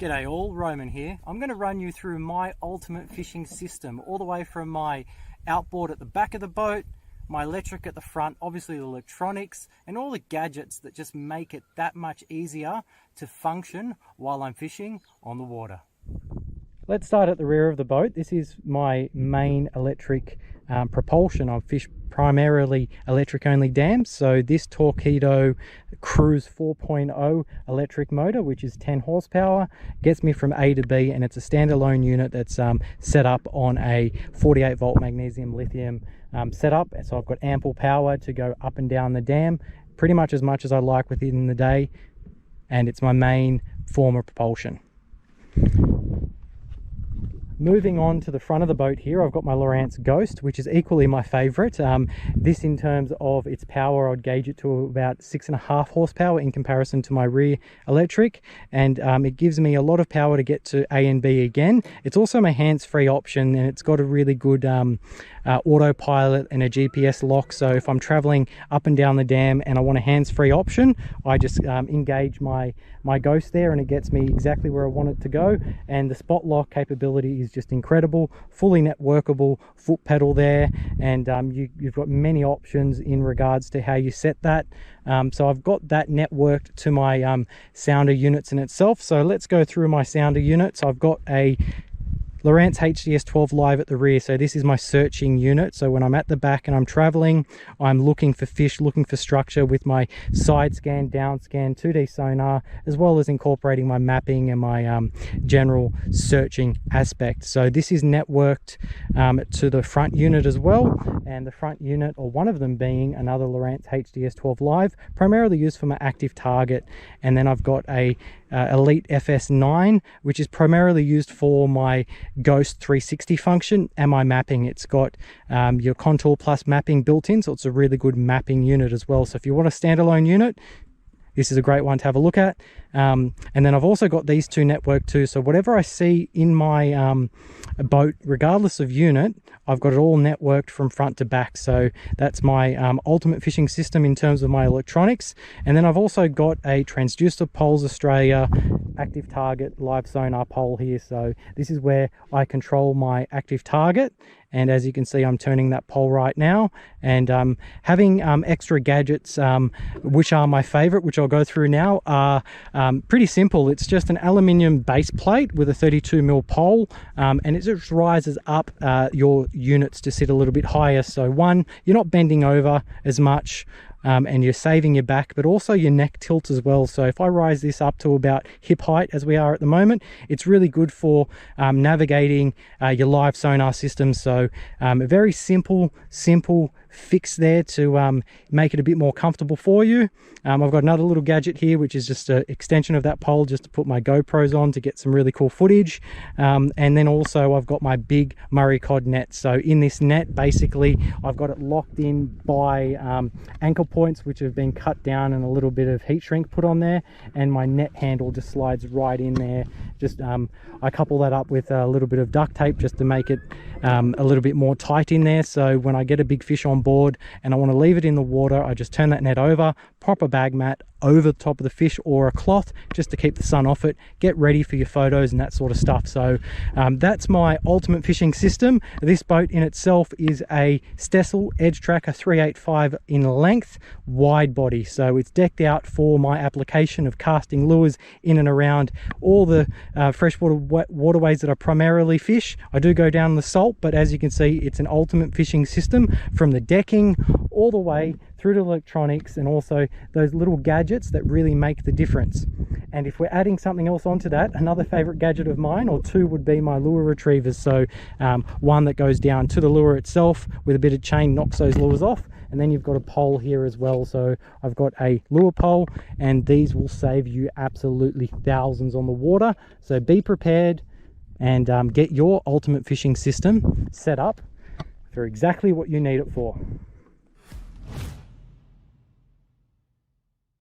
G'day all, Roman here. I'm going to run you through my ultimate fishing system, all the way from my outboard at the back of the boat, my electric at the front, obviously the electronics, and all the gadgets that just make it that much easier to function while I'm fishing on the water. Let's start at the rear of the boat. This is my main electric propulsion. I fish primarily electric only dams, so this Torpedo Cruise 4.0 electric motor, which is 10 horsepower, gets me from A to B, and it's a standalone unit that's set up on a 48 volt magnesium lithium setup. So I've got ample power to go up and down the dam pretty much as I like within the day, and it's my main form of propulsion. Moving on to the front of the boat here, I've got my Lowrance Ghost, which is equally my favorite. This, in terms of its power, I'd gauge it to about 6.5 horsepower in comparison to my rear electric, and it gives me a lot of power to get to A and B again. It's also my hands-free option, and it's got a really good autopilot and a GPS lock, so if I'm traveling up and down the dam and I want a hands-free option, I just engage my Ghost there and it gets me exactly where I want it to go. And the spot lock capability is just incredible, fully networkable foot pedal there, and you've got many options in regards to how you set that. So I've got that networked to my sounder units in itself. So let's go through my sounder units. I've got a Lowrance HDS 12 Live at the rear, so this is my searching unit. So when I'm at the back and I'm traveling, I'm looking for fish, looking for structure with my side scan, down scan, 2D sonar, as well as incorporating my mapping and my general searching aspect. So this is networked to the front unit as well, and the front unit, or one of them being another Lowrance HDS 12 Live, primarily used for my active target. And then I've got a Elite FS9, which is primarily used for my Ghost 360 function and my mapping. It's got your Contour Plus mapping built in, so it's a really good mapping unit as well. So if you want a standalone unit, this is a great one to have a look at. And then I've also got these two networked too, so whatever I see in my boat, regardless of unit, I've got it all networked from front to back. So that's my ultimate fishing system in terms of my electronics. And then I've also got a Transducer Poles Australia active target live sonar pole here. So this is where I control my active target, and as you can see, I'm turning that pole right now. And having extra gadgets, which are my favorite, which I'll go through now, are pretty simple. It's just an aluminium base plate with a 32mm pole, and it just rises up your units to sit a little bit higher. So one, you're not bending over as much, and you're saving your back, but also your neck tilt as well. So if I rise this up to about hip height as we are at the moment, it's really good for navigating your live sonar system. So a very simple fix there to make it a bit more comfortable for you. I've got another little gadget here, which is just an extension of that pole, just to put my GoPros on to get some really cool footage. And then also I've got my big Murray cod net. So in this net, basically I've got it locked in by anchor points, which have been cut down and a little bit of heat shrink put on there, and my net handle just slides right in there. Just I couple that up with a little bit of duct tape just to make it a little bit more tight in there. So when I get a big fish on board and I want to leave it in the water, I just turn that net over, pop a bag mat over the top of the fish or a cloth just to keep the sun off it, get ready for your photos and that sort of stuff. So that's my ultimate fishing system. This boat in itself is a Stessel Edge Tracker 385 in length, wide body. So it's decked out for my application of casting lures in and around all the freshwater waterways that I primarily fish. I do go down the salt, but as you can see, it's an ultimate fishing system from the decking all the way through to electronics, and also those little gadgets that really make the difference. And if we're adding something else onto that, another favorite gadget of mine, or two, would be my lure retrievers. So one that goes down to the lure itself with a bit of chain, knocks those lures off, and then you've got a pole here as well. So I've got a lure pole, and these will save you absolutely thousands on the water. So be prepared and get your ultimate fishing system set up for exactly what you need it for.